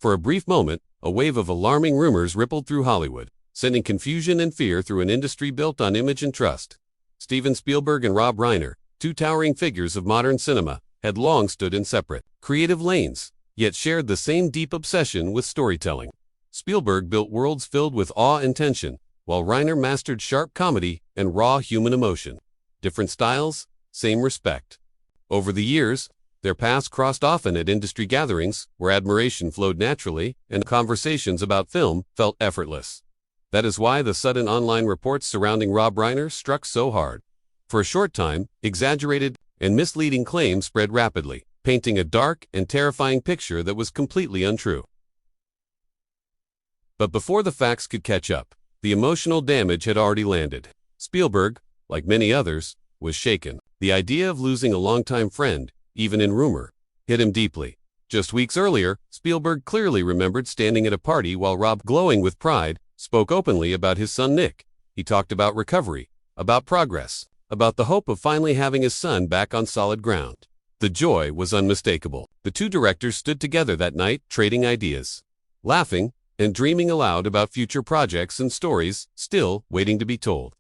For a brief moment, a wave of alarming rumors rippled through Hollywood, sending confusion and fear through an industry built on image and trust. Steven Spielberg and Rob Reiner, two towering figures of modern cinema, had long stood in separate, creative lanes, yet shared the same deep obsession with storytelling. Spielberg built worlds filled with awe and tension, while Reiner mastered sharp comedy and raw human emotion. Different styles, same respect. Over the years, their paths crossed often at industry gatherings, where admiration flowed naturally and conversations about film felt effortless. That is why the sudden online reports surrounding Rob Reiner struck so hard. For a short time, exaggerated and misleading claims spread rapidly, painting a dark and terrifying picture that was completely untrue. But before the facts could catch up, the emotional damage had already landed. Spielberg, like many others, was shaken. The idea of losing a longtime friend, even in rumor, hit him deeply. Just weeks earlier, Spielberg clearly remembered standing at a party while Rob, glowing with pride, spoke openly about his son Nick. He talked about recovery, about progress, about the hope of finally having his son back on solid ground. The joy was unmistakable. The two directors stood together that night, trading ideas, laughing, and dreaming aloud about future projects and stories still waiting to be told.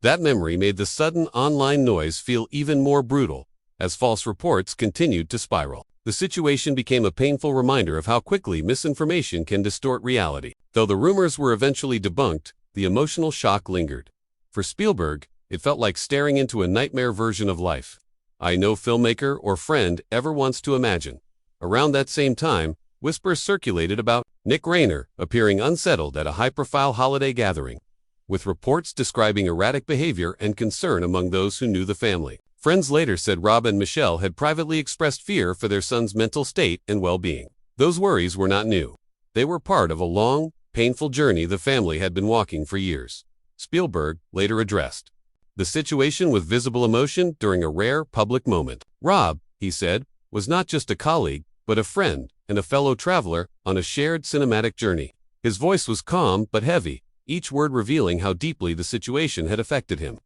That memory made the sudden online noise feel even more brutal, as false reports continued to spiral. The situation became a painful reminder of how quickly misinformation can distort reality. Though the rumors were eventually debunked, the emotional shock lingered. For Spielberg, it felt like staring into a nightmare version of life no filmmaker or friend ever wants to imagine. Around that same time, whispers circulated about Nick Reiner appearing unsettled at a high-profile holiday gathering, with reports describing erratic behavior and concern among those who knew the family. Friends later said Rob and Michelle had privately expressed fear for their son's mental state and well-being. Those worries were not new. They were part of a long, painful journey the family had been walking for years. Spielberg later addressed the situation with visible emotion during a rare public moment. Rob, he said, was not just a colleague, but a friend and a fellow traveler on a shared cinematic journey. His voice was calm but heavy, each word revealing how deeply the situation had affected him.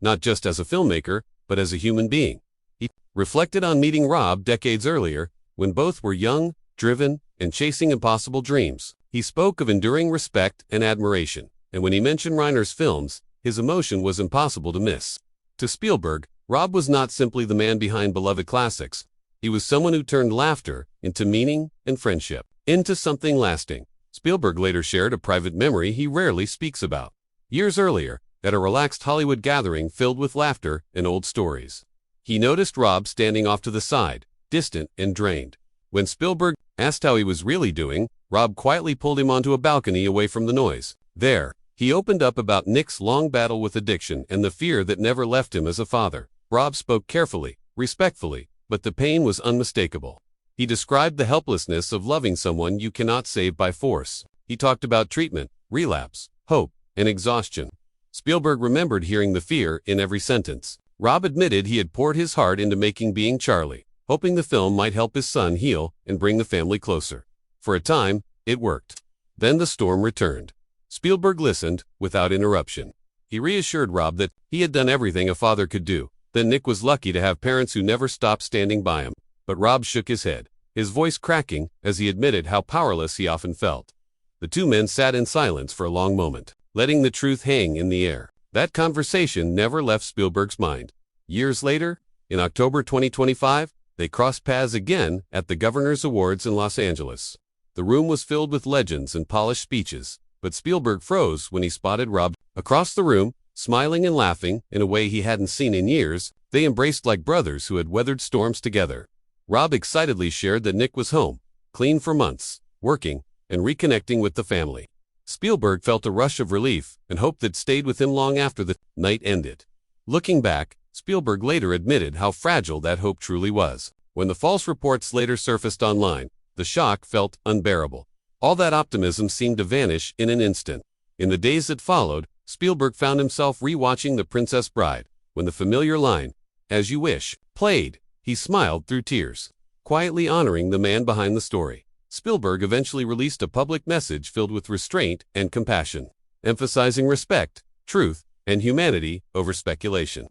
Not just as a filmmaker, but as a human being. He reflected on meeting Rob decades earlier, when both were young, driven, and chasing impossible dreams. He spoke of enduring respect and admiration, and when he mentioned Reiner's films, his emotion was impossible to miss. To Spielberg, Rob was not simply the man behind beloved classics. He was someone who turned laughter into meaning and friendship, into something lasting. Spielberg later shared a private memory he rarely speaks about. Years earlier, at a relaxed Hollywood gathering filled with laughter and old stories, he noticed Rob standing off to the side, distant and drained. When Spielberg asked how he was really doing, Rob quietly pulled him onto a balcony away from the noise. There, he opened up about Nick's long battle with addiction and the fear that never left him as a father. Rob spoke carefully, respectfully, but the pain was unmistakable. He described the helplessness of loving someone you cannot save by force. He talked about treatment, relapse, hope, and exhaustion. Spielberg remembered hearing the fear in every sentence. Rob admitted he had poured his heart into making Being Charlie, hoping the film might help his son heal and bring the family closer. For a time, it worked. Then the storm returned. Spielberg listened, without interruption. He reassured Rob that he had done everything a father could do. Then Nick was lucky to have parents who never stopped standing by him. But Rob shook his head, his voice cracking as he admitted how powerless he often felt. The two men sat in silence for a long moment, letting the truth hang in the air. That conversation never left Spielberg's mind. Years later, in October 2025, they crossed paths again at the Governor's Awards in Los Angeles. The room was filled with legends and polished speeches, but Spielberg froze when he spotted Rob across the room, smiling and laughing in a way he hadn't seen in years. They embraced like brothers who had weathered storms together. Rob excitedly shared that Nick was home, clean for months, working, and reconnecting with the family. Spielberg felt a rush of relief and hope that stayed with him long after the night ended. Looking back, Spielberg later admitted how fragile that hope truly was. When the false reports later surfaced online, the shock felt unbearable. All that optimism seemed to vanish in an instant. In the days that followed, Spielberg found himself rewatching The Princess Bride. When the familiar line, "As you wish," played, he smiled through tears, quietly honoring the man behind the story. Spielberg eventually released a public message filled with restraint and compassion, emphasizing respect, truth, and humanity over speculation.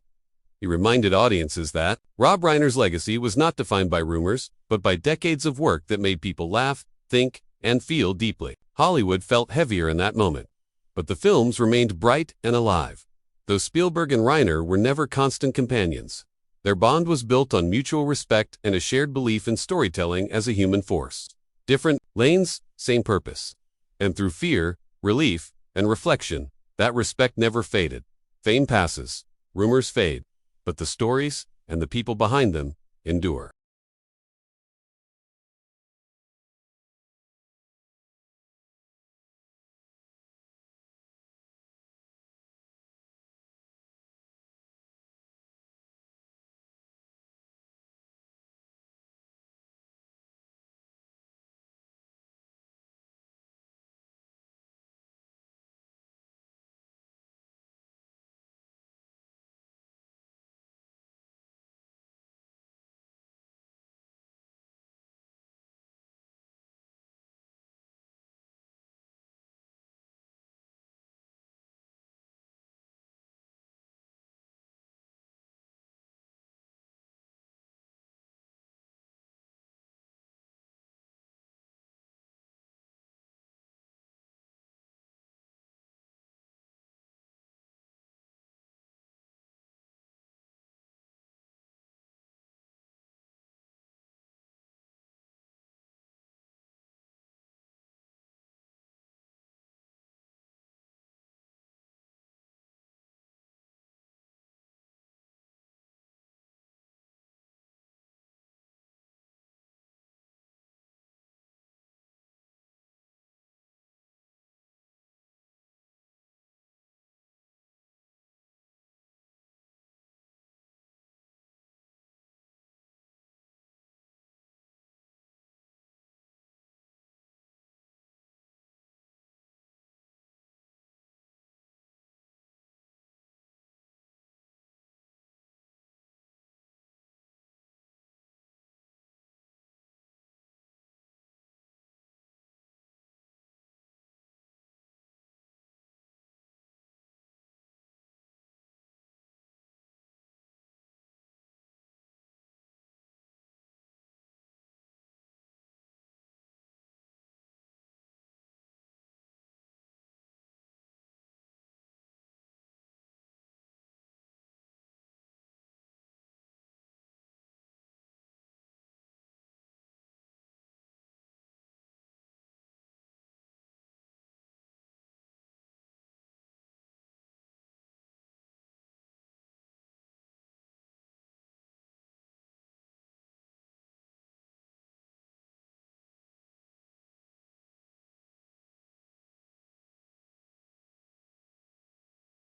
He reminded audiences that Rob Reiner's legacy was not defined by rumors, but by decades of work that made people laugh, think, and feel deeply. Hollywood felt heavier in that moment, but the films remained bright and alive. Though Spielberg and Reiner were never constant companions, their bond was built on mutual respect and a shared belief in storytelling as a human force. Different lanes, same purpose. And through fear, relief, and reflection, that respect never faded. Fame passes, rumors fade, but the stories and the people behind them endure.